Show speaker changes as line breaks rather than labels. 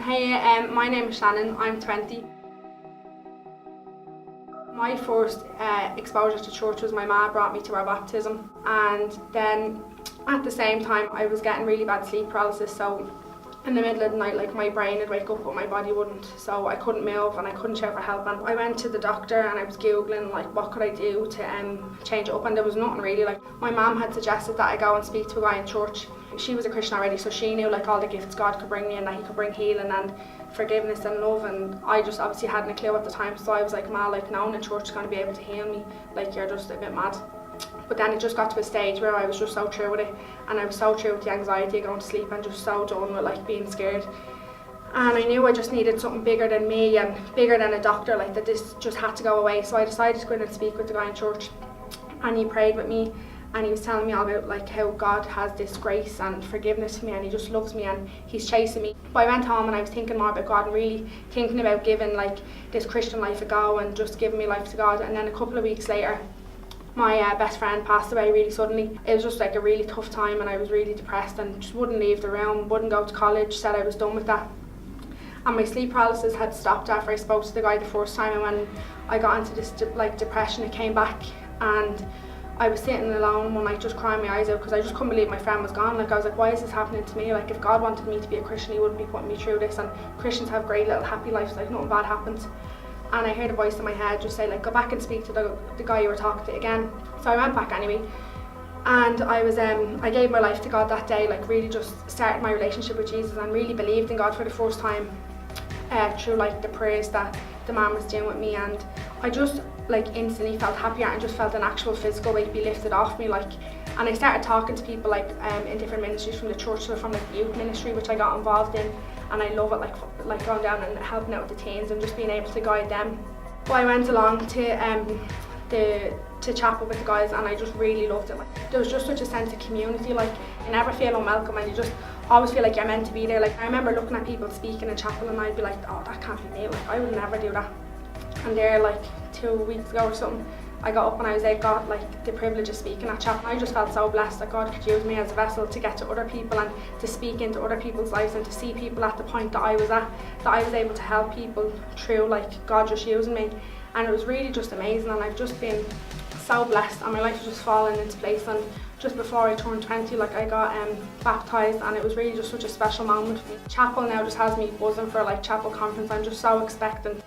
Hey, my name is Shannon, I'm 20. My first exposure to church was my ma brought me to our baptism, and then at the same time I was getting really bad sleep paralysis, so in the middle of the night, like, my brain would wake up but my body wouldn't, so I couldn't move and I couldn't shout for help. And I went to the doctor and I was googling like what could I do to change it up, and there was nothing really. Like, my mum had suggested that I go and speak to a guy in church. She was a Christian already, so she knew like all the gifts God could bring me and that he could bring healing and forgiveness and love, and I just obviously hadn't a clue at the time, so I was like, ma, like, no one in church is going to be able to heal me, like, you're just a bit mad. But then it just got to a stage where I was just so through with it, and I was so through with the anxiety of going to sleep and just so done with like being scared. And I knew I just needed something bigger than me and bigger than a doctor, like that this just had to go away. So I decided to go in and speak with the guy in church, and he prayed with me and he was telling me all about like how God has this grace and forgiveness for me and he just loves me and he's chasing me. But I went home and I was thinking more about God and really thinking about giving like this Christian life a go and just giving my life to God. And then a couple of weeks later, my best friend passed away really suddenly. It was just like a really tough time and I was really depressed and just wouldn't leave the room, wouldn't go to college, said I was done with that. And my sleep paralysis had stopped after I spoke to the guy the first time, and when I got into this like depression, it came back, and I was sitting alone one night just crying my eyes out because I just couldn't believe my friend was gone. Like, I was like, why is this happening to me? Like, if God wanted me to be a Christian, he wouldn't be putting me through this, and Christians have great little happy lives, like nothing bad happens. And I heard a voice in my head just say like, go back and speak to the guy you were talking to again. So I went back anyway, and I gave my life to God that day, like really just started my relationship with Jesus and really believed in God for the first time through like the prayers that the man was doing with me. And I just like instantly felt happier and just felt an actual physical weight be lifted off me, like. And I started talking to people like in different ministries from the church, or from like the youth ministry, which I got involved in, and I love it, like going down and helping out with the teens and just being able to guide them. But I went along to chapel with the guys and I just really loved it. Like, there was just such a sense of community, like you never feel unwelcome and you just always feel like you're meant to be there. Like, I remember looking at people speaking in chapel and I'd be like, oh, that can't be me, like I would never do that. And there, like 2 weeks ago or something, I got up and I was like, got like the privilege of speaking at chapel. I just felt so blessed that God could use me as a vessel to get to other people and to speak into other people's lives and to see people at the point that I was at, that I was able to help people through like God just using me. And it was really just amazing, and I've just been so blessed and my life was just falling into place. And just before I turned 20, like I got baptised, and it was really just such a special moment for me. Chapel now just has me buzzing for like chapel conference. I'm just so expectant.